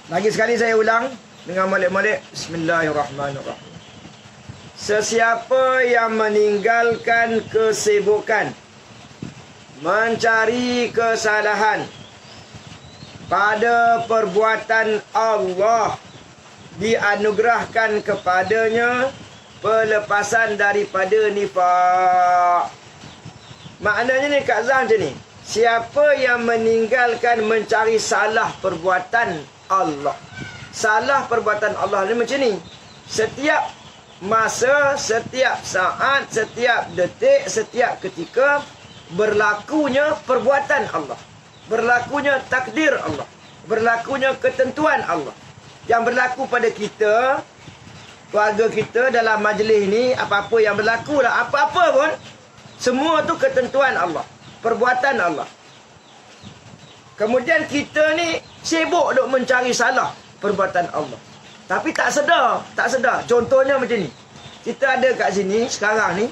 Lagi sekali saya ulang dengan molek-molek. Bismillahirrahmanirrahim. Sesiapa yang meninggalkan kesibukan mencari kesalahan pada perbuatan Allah, dianugerahkan kepadanya pelepasan daripada nifak. Maknanya ni Kak Zah macam ni. Siapa yang meninggalkan mencari salah perbuatan Allah. Salah perbuatan Allah ni macam ni. Setiap masa, setiap saat, setiap detik, setiap ketika berlakunya perbuatan Allah. Berlakunya takdir Allah. Berlakunya ketentuan Allah. Yang berlaku pada kita, keluarga kita, dalam majlis ni, apa-apa yang berlaku lah, apa-apa pun, semua tu ketentuan Allah, perbuatan Allah. Kemudian kita ni sibuk duk mencari salah perbuatan Allah, tapi tak sedar. Contohnya macam ni, kita ada kat sini sekarang ni,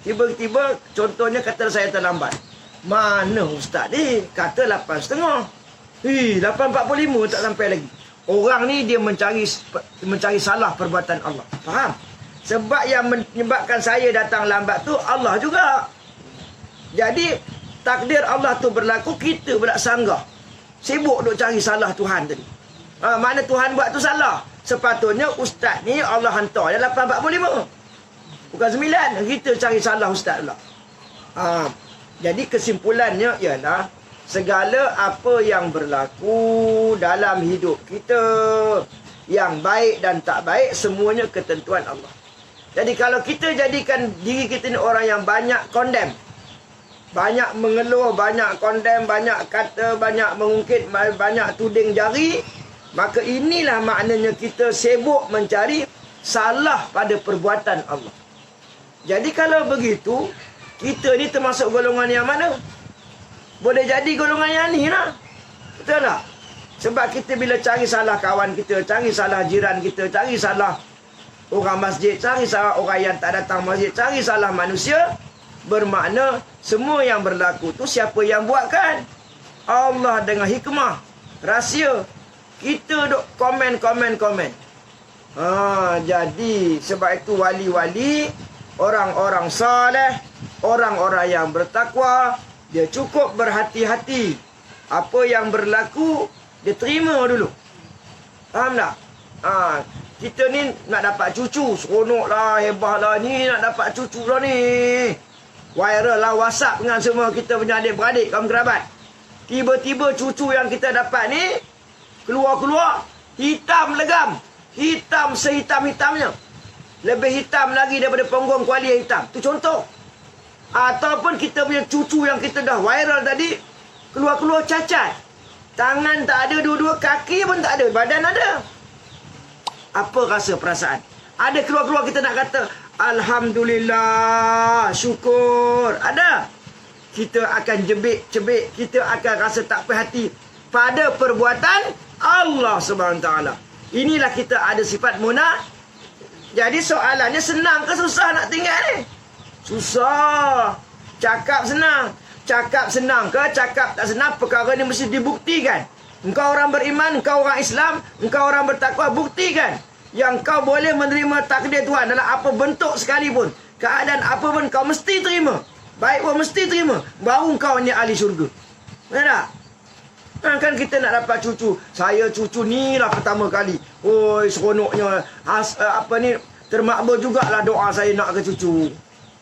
tiba-tiba contohnya kata saya terlambat. Mana ustaz ni? Kata 8.30. 8.45 tak sampai lagi. Orang ni dia mencari salah perbuatan Allah. Faham? Sebab yang menyebabkan saya datang lambat tu Allah juga. Jadi takdir Allah tu berlaku, kita pula sanggah. Sibuk duk cari salah Tuhan tadi. Mana Tuhan buat tu salah. Sepatutnya ustaz ni Allah hantar dia 8.45. Bukan 9. Kita cari salah ustaz pula. Jadi kesimpulannya ialah segala apa yang berlaku dalam hidup kita, yang baik dan tak baik, semuanya ketentuan Allah. Jadi kalau kita jadikan diri kita ni orang yang banyak condemn, banyak mengeluh, banyak condemn, banyak kata, banyak mengungkit, banyak tuding jari, maka inilah maknanya kita sibuk mencari salah pada perbuatan Allah. Jadi kalau begitu, kita ni termasuk golongan yang mana? Boleh jadi golongan yang ni lah. Betul tak? Sebab kita bila cari salah kawan kita, cari salah jiran kita, cari salah orang masjid, cari salah orang yang tak datang masjid, cari salah manusia, bermakna semua yang berlaku tu siapa yang buatkan? Allah dengan hikmah, rahsia. Kita duk komen. Jadi sebab itu wali-wali, orang-orang saleh, orang-orang yang bertakwa, dia cukup berhati-hati. Apa yang berlaku, dia terima dulu. Faham tak? Kita ni nak dapat cucu, seronok lah, hebat lah ni, nak dapat cucu lah ni. Viral lah WhatsApp dengan semua kita punya adik-beradik, kaum kerabat. Tiba-tiba cucu yang kita dapat ni, keluar-keluar, hitam legam. Hitam sehitam-hitamnya. Lebih hitam lagi daripada punggung kuali yang hitam. Tu contoh. Ataupun kita punya cucu yang kita dah viral tadi, keluar-keluar cacat. Tangan tak ada dua-dua, kaki pun tak ada, badan ada. Apa rasa perasaan? Ada keluar-keluar kita nak kata, Alhamdulillah, syukur. Ada. Kita akan cebik, kita akan rasa tak puas hati pada perbuatan Allah SWT. Inilah kita ada sifat munafik. Jadi soalannya, senang ke susah nak tinggal ni? Susah. Cakap senang. Cakap senang ke cakap tak senang, perkara ni mesti dibuktikan. Engkau orang beriman, engkau orang Islam, engkau orang bertakwa, buktikan yang kau boleh menerima takdir Tuhan dalam apa bentuk sekalipun. Keadaan apa pun kau mesti terima. Baik pun mesti terima. Baru kau ni ahli syurga. Betul tak? Kan kita nak dapat cucu. Saya cucu ni lah pertama kali. Oi, seronoknya. Termakbul jugalah doa saya nak ke cucu.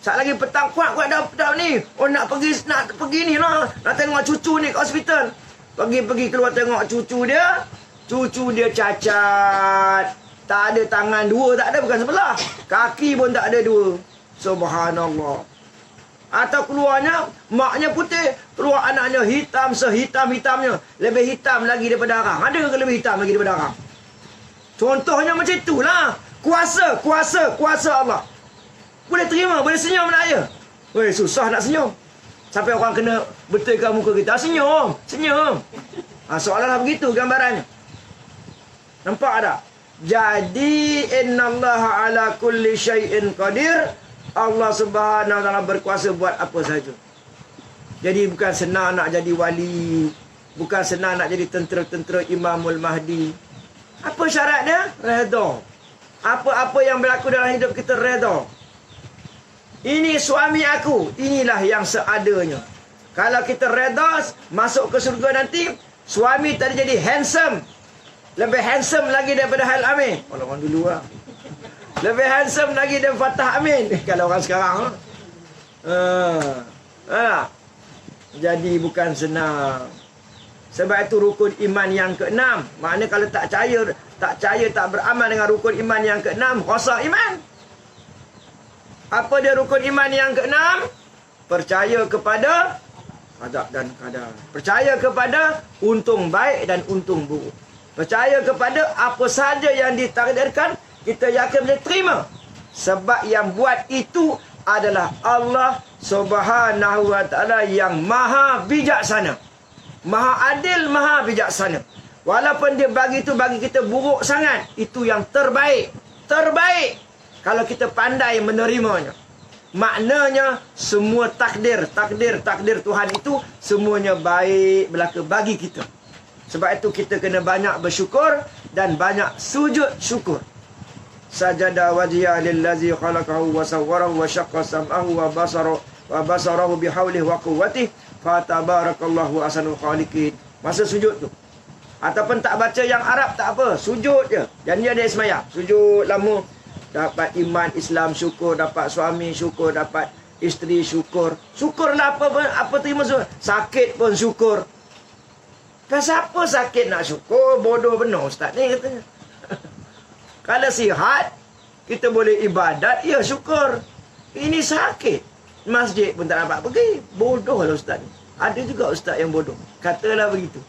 Saat lagi petang kuat dah ni. Oh nak pergi ni lah. Nak tengok cucu ni ke hospital. Pergi keluar tengok cucu dia. Cucu dia cacat. Tak ada tangan dua, tak ada, bukan sebelah. Kaki pun tak ada dua. Subhanallah. Atau keluarnya, maknya putih. Keluar anaknya hitam sehitam-hitamnya. Lebih hitam lagi daripada arang. Ada ke lebih hitam lagi daripada arang? Contohnya macam itulah. Kuasa Allah. Boleh terima, boleh senyum nak ya? Weh, susah nak senyum. Sampai orang kena betulkan muka kita. Senyum. Soalannya begitu gambarannya. Nampak tak? Jadi innallaha ala kulli syai'in qadir. Allah Subhanahu wa taala berkuasa buat apa saja. Jadi bukan senang nak jadi wali. Bukan senang nak jadi tentera-tentera Imamul Mahdi. Apa syarat dia? Redha. Apa-apa yang berlaku dalam hidup kita, redha. Ini suami aku, inilah yang seadanya. Kalau kita redha, masuk ke surga nanti, suami tadi jadi handsome. Lebih handsome lagi daripada Hal Amin. Kalau orang dulu lah. Lebih handsome lagi daripada Fatah Amin. Kalau orang sekarang. Jadi bukan senang. Sebab itu rukun iman yang ke-6. Maknanya kalau tak percaya, tak beramal dengan rukun iman yang ke-6, rosak iman. Apa dia rukun iman yang ke-6? Percaya kepada qada dan qadar. Percaya kepada untung baik dan untung buruk. Percaya kepada apa saja yang ditakdirkan, kita yakin boleh terima. Sebab yang buat itu adalah Allah Subhanahu wa ta'ala yang maha bijaksana. Maha adil, maha bijaksana. Walaupun dia bagi itu bagi kita buruk sangat, itu yang terbaik. Terbaik kalau kita pandai menerimanya. Maknanya semua takdir Tuhan itu semuanya baik berlaku bagi kita. Sebab itu kita kena banyak bersyukur dan banyak sujud syukur. Sajada wajhiya lillazi khalaqahu wa sawwarahu wa syaqqa sam'ahu wa basarahu bihaulihi wa quwwatihi fatabarakallahu ahsanul khaliqin. Masa sujud tu. Ataupun tak baca yang Arab tak apa, sujud je. Dan dia ada sembahyang. Sujud lama. Dapat iman Islam syukur, dapat suami syukur, dapat isteri syukur. Syukurlah apa terima syukur. Sakit pun syukur. Kan siapa sakit nak syukur? Bodoh benar ustaz ni katanya. Kalau sihat, kita boleh ibadat, ya syukur. Ini sakit. Masjid pun tak dapat pergi. Bodoh lah ustaz ni. Ada juga ustaz yang bodoh. Katalah begitu.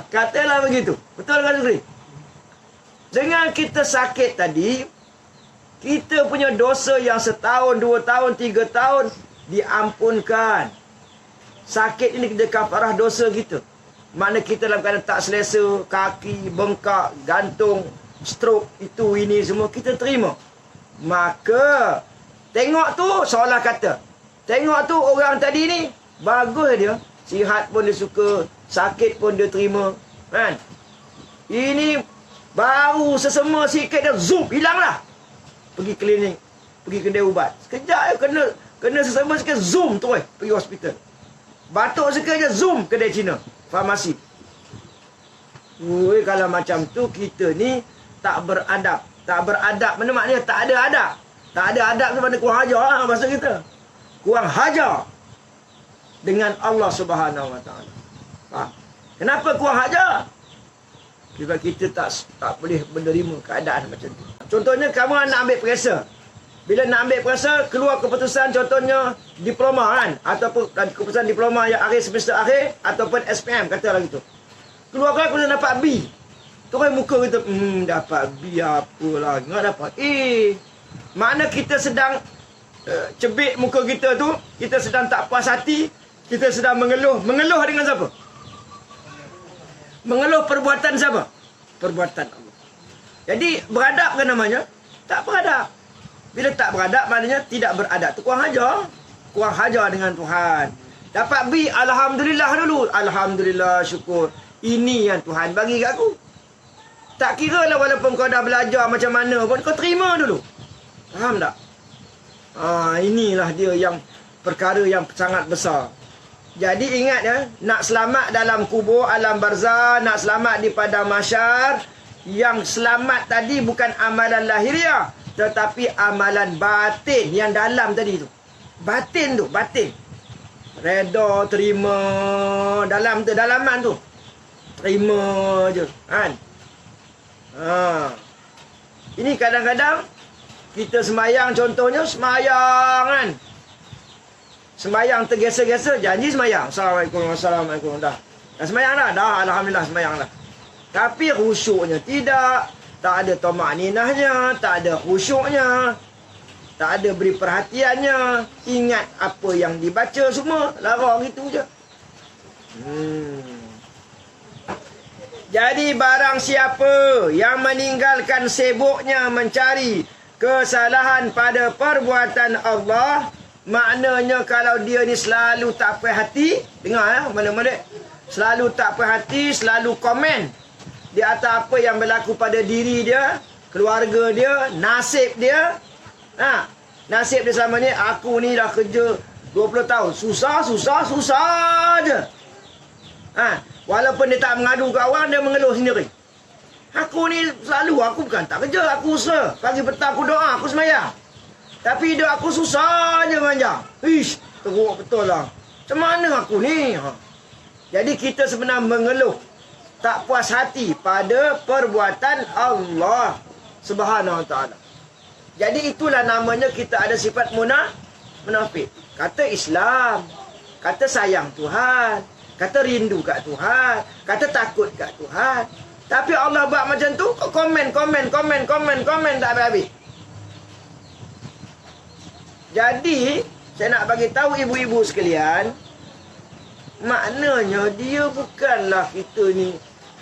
Katalah begitu. Betul kan Zuri? Dengan kita sakit tadi, kita punya dosa yang setahun, 2 tahun, 3 tahun diampunkan. Sakit ini kita kafarah dosa kita. Mana kita dalam keadaan tak selesa, kaki bengkak, gantung, stroke, itu ini semua kita terima. Maka tengok tu seolah kata, tengok tu orang tadi ni bagus dia, sihat pun dia suka, sakit pun dia terima, kan? Ini baru sesama sikit dia zoom hilanglah. Pergi klinik, pergi kedai ubat. Sekejap kena sesama sikit zoom tu pergi hospital. Batuk sikit je zoom kedai Cina, farmasi. Kalau macam tu kita ni tak beradab. Tak beradab mana maknanya tak ada adab. Tak ada adab tu mana kurang ajar lah bahasa kita. Kurang hajar dengan Allah Subhanahu wa ta'ala. Kenapa kurang hajar? Sebab kita tak boleh menerima keadaan macam tu. Contohnya kamu nak ambil periksa. Bila nak ambil periksa, keluar keputusan contohnya diploma kan, ataupun keputusan diploma yang akhir semester akhir ataupun SPM katalah gitu. Keluar keputusan dapat B. Terus muka kita dapat B apalah, enggak dapat A. Mana kita sedang cebik muka kita tu, kita sedang tak puas hati, kita sedang mengeluh. Mengeluh dengan siapa? Mengeluh perbuatan siapa? Perbuatan Allah. Jadi beradab kan namanya? Tak beradab. Bila tak beradab maknanya tidak beradab. Tu kurang hajar. Kurang hajar dengan Tuhan. Dapat B, alhamdulillah dulu. Alhamdulillah, syukur. Ini yang Tuhan bagi kat aku. Tak kira lah walaupun kau dah belajar macam mana pun, kau terima dulu. Faham tak? Inilah dia yang perkara yang sangat besar. Jadi ingat ya, nak selamat dalam kubur, alam barzah, nak selamat di padang mahsyar, yang selamat tadi bukan amalan lahiriah, tetapi amalan batin yang dalam tadi tu. Batin tu, batin. Redha, terima, dalam tu, dalaman tu. Terima je, kan? Ini kadang-kadang kita sembahyang, contohnya sembahyang kan. Sembahyang tergesa-gesa, janji sembahyang. Assalamualaikum, dah. Dah sembahyang dah? Dah, alhamdulillah sembahyang dah. Tapi khusyuknya tidak. Tak ada tamak ninahnya, tak ada khusyuknya, tak ada beri perhatiannya. Ingat apa yang dibaca semua, larang gitu je. Jadi barang siapa yang meninggalkan sibuknya mencari kesalahan pada perbuatan Allah, maknanya kalau dia ni selalu tak puas hati, dengar ya, mana-mana, selalu tak perhati, selalu komen di atas apa yang berlaku pada diri dia, keluarga dia, nasib dia. Nasib dia selama ni, aku ni dah kerja 20 tahun. Susah je. Walaupun dia tak mengadu ke orang, dia mengeluh sendiri. Aku ni selalu, aku bukan tak kerja, aku usaha. Pagi petang aku doa, aku semayang. Tapi hidup aku susah je manja. Ish, teruk betul lah. Macam mana aku ni? Jadi kita sebenarnya mengeluh, tak puas hati pada perbuatan Allah Subhanahu Wa Taala. Jadi itulah namanya kita ada sifat munafik. Kata Islam, kata sayang Tuhan, kata rindu kat Tuhan, kata takut kat Tuhan. Tapi Allah buat macam tu, komen tak habis-habis. Jadi saya nak bagi tahu ibu-ibu sekalian, maknanya dia bukanlah kita ni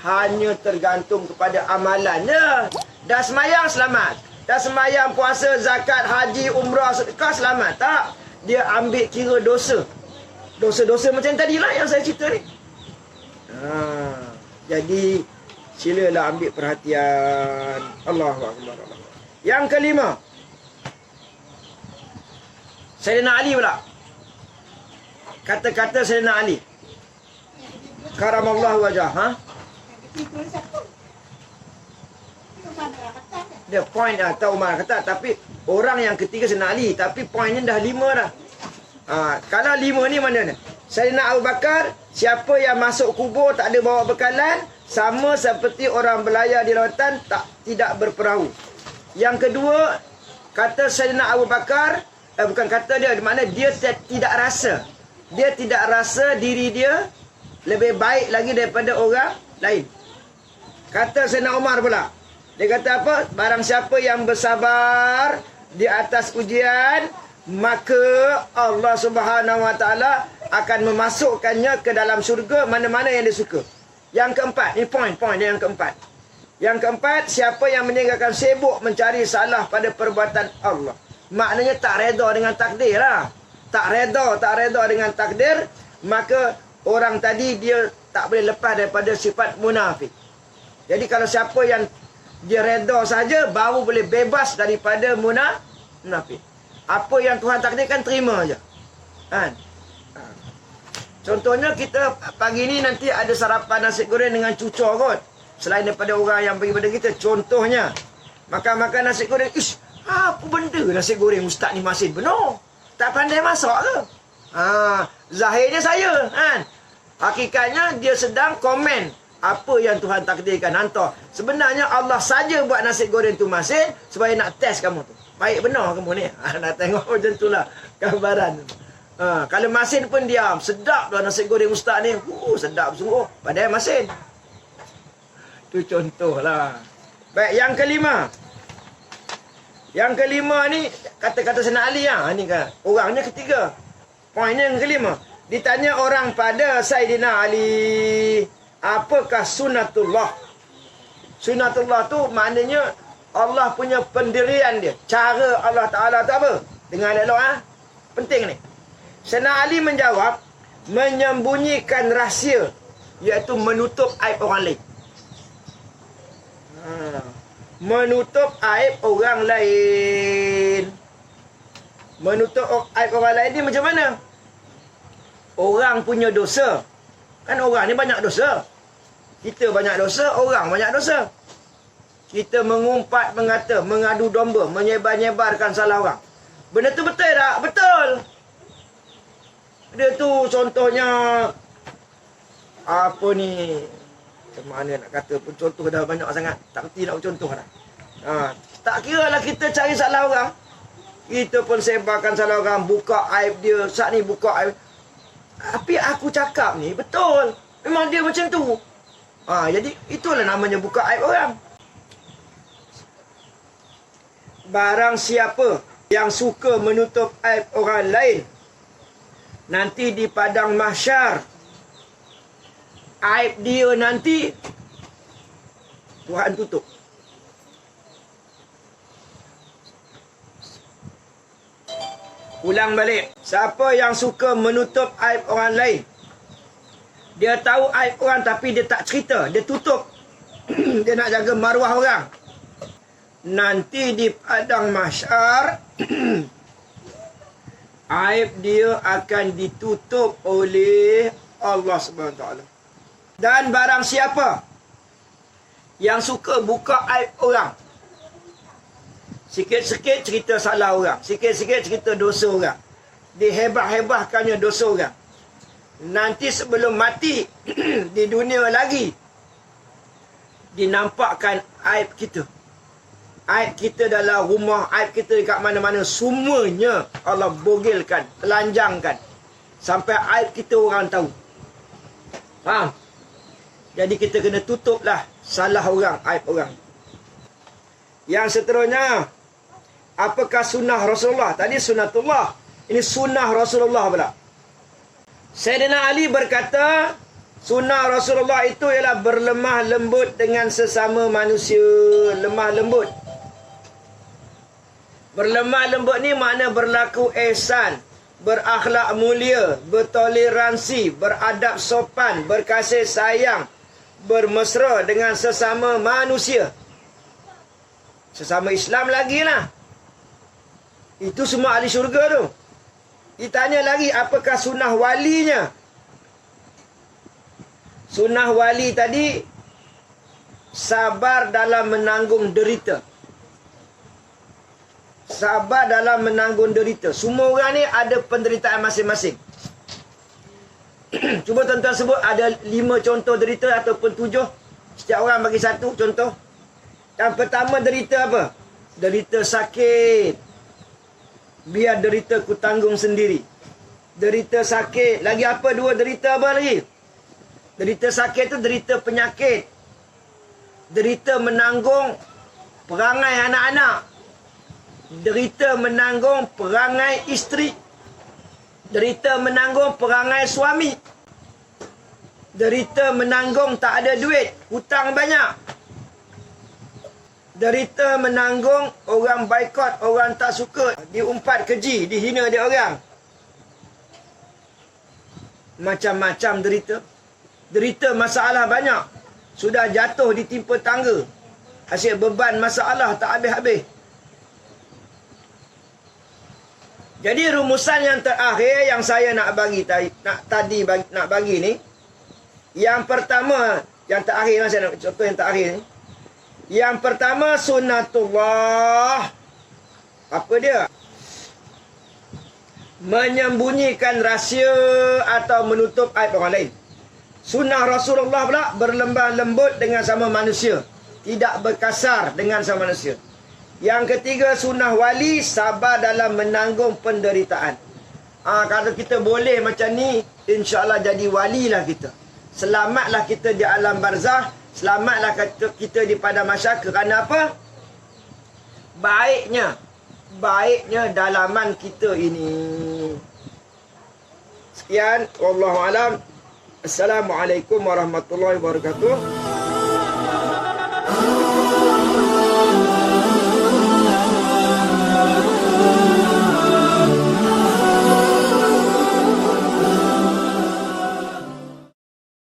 hanya tergantung kepada amalannya. Dah semayang selamat, dah semayang, puasa, zakat, haji, umrah, sedekah selamat. Tak, dia ambil kira dosa. Dosa-dosa macam tadilah yang saya cerita ni. Jadi silalah ambil perhatian. Allahu Akbar. Yang kelima, Sayyidina Ali pula. Kata-kata Sayyidina Ali, karamallahu wajah. Dia point dah, tahu Umar kata. Tapi orang yang ketiga Sayyidina Ali. Tapi pointnya dah 5 dah. Kalau 5 ni mana ni? Sayyidina Abu Bakar, siapa yang masuk kubur tak ada bawa bekalan, sama seperti orang berlayar di lautan, tidak berperahu. Yang kedua, kata Sayyidina Abu Bakar, bukan kata dia, di mana dia tidak rasa. Dia tidak rasa diri dia lebih baik lagi daripada orang lain. Kata Sayyidina Umar pula, dia kata apa? Barang siapa yang bersabar di atas ujian, maka Allah Subhanahu Wa Taala akan memasukkannya ke dalam syurga mana-mana yang dia suka. Yang keempat, ni point dia yang keempat. Yang keempat, siapa yang meninggalkan sibuk mencari salah pada perbuatan Allah, maknanya tak reda dengan takdir lah. Tak reda dengan takdir, maka orang tadi dia tak boleh lepas daripada sifat munafik. Jadi kalau siapa yang dia reda saja, baru boleh bebas daripada munafik. Apa yang Tuhan takdirkan, terima aja. Kan? Contohnya kita pagi ni nanti ada sarapan nasi goreng dengan cucur kot. Selain daripada orang yang pergi pada kita. Contohnya, makan nasi goreng. Ish, apa benda nasi goreng ustaz ni masin benar? Tak pandai masak ke? Zahirnya saya. Kan? Hakikatnya dia sedang komen apa yang Tuhan takdirkan, hantar. Sebenarnya Allah saja buat nasi goreng tu masin supaya nak test kamu tu. Baik benar kamu ni. Nak tengok macam itulah gambaran. Kalau masin pun diam. Sedap dah nasi goreng ustaz ni. Sedap sungguh. Padahal masin. Itu contohlah. Baik, yang kelima. Yang kelima ni, kata-kata Sayyidina Ali lah. Ni kan. Orangnya ketiga. Poinnya yang kelima. Ditanya orang pada Sayyidina Ali, apakah sunatullah? Sunatullah tu maknanya Allah punya pendirian dia. Cara Allah Ta'ala tu apa? Dengar elok. Penting ni. Sayyidina Ali menjawab, menyembunyikan rahsia, iaitu menutup aib orang lain. Menutup aib orang lain. Menutup aib orang lain ni macam mana? Orang punya dosa. Kan orang ni banyak dosa. Kita banyak dosa, orang banyak dosa. Kita mengumpat, mengata, mengadu domba, menyebar-nyebarkan salah orang. Benda tu betul tak? Betul. Dia tu contohnya apa ni? Macam mana nak kata pun, contoh dah banyak sangat. Tak kerti nak contoh dah. Tak kira lah kita cari salah orang, kita pun sebarkan salah orang, buka aib dia. Saat ni buka aib. Tapi aku cakap ni betul. Memang dia macam tu. Jadi itulah namanya buka aib orang. Barang siapa yang suka menutup aib orang lain, nanti di padang mahsyar, aib dia nanti Tuhan tutup. Ulang balik. Siapa yang suka menutup aib orang lain, Dia tahu aib orang tapi dia tak cerita. Dia tutup. Dia nak jaga maruah orang. Nanti di padang mahsyar aib dia akan ditutup oleh Allah SWT. Dan barang siapa yang suka buka aib orang, sikit-sikit cerita salah orang, sikit-sikit cerita dosa orang, dihebah-hebahkannya dosa orang, nanti sebelum mati di dunia lagi dinampakkan aib kita. Aib kita dalam rumah, aib kita dekat mana-mana, semuanya Allah bogilkan, telanjangkan. Sampai aib kita orang tahu. Faham? Jadi kita kena tutuplah salah orang, aib orang. Yang seterusnya, apakah sunnah Rasulullah? Tadi sunnatullah. Ini sunnah Rasulullah pula. Sayyidina Ali berkata, sunnah Rasulullah itu ialah berlemah lembut dengan sesama manusia. Lemah lembut. Berlemah lembut ni makna berlaku ihsan, berakhlak mulia, bertoleransi, beradab sopan, berkasih sayang, bermesra dengan sesama manusia. Sesama Islam lagi lah. Itu semua ahli syurga tu. Ditanya lagi, apakah sunnah walinya? Sunnah wali tadi, sabar dalam menanggung derita. Sabar dalam menanggung derita. Semua orang ni ada penderitaan masing-masing. Cuba tuan-tuan sebut ada 5 contoh derita ataupun 7. Setiap orang bagi satu contoh. Yang pertama derita apa? Derita sakit. Biar derita ku tanggung sendiri. Derita sakit. Lagi apa dua derita apa lagi? Derita sakit tu derita penyakit. Derita menanggung perangai anak-anak. Derita menanggung perangai isteri. Derita menanggung perangai suami. Derita menanggung tak ada duit, hutang banyak. Derita menanggung orang boikot, orang tak suka, diumpat keji, dihina dia orang. Macam-macam derita. Derita masalah banyak. Sudah jatuh ditimpa tangga. Asyik beban masalah tak habis-habis. Jadi rumusan yang terakhir yang saya nak bagi nak bagi ni, yang pertama, yang terakhir saya nak contoh yang terakhir ni. Yang pertama sunnatullah. Apa dia? Menyembunyikan rahsia atau menutup aib orang lain. Sunnah Rasulullah pula berlembah lembut dengan sama manusia, tidak berkasar dengan sama manusia. Yang ketiga sunnah wali, sabar dalam menanggung penderitaan. Kalau kita boleh macam ni, insya-Allah jadi walilah kita. Selamatlah kita di alam barzah, selamatlah kita di padang mahsyar. Kerana apa? Baiknya dalaman kita ini. Sekian, wallahu alam. Assalamualaikum warahmatullahi wabarakatuh.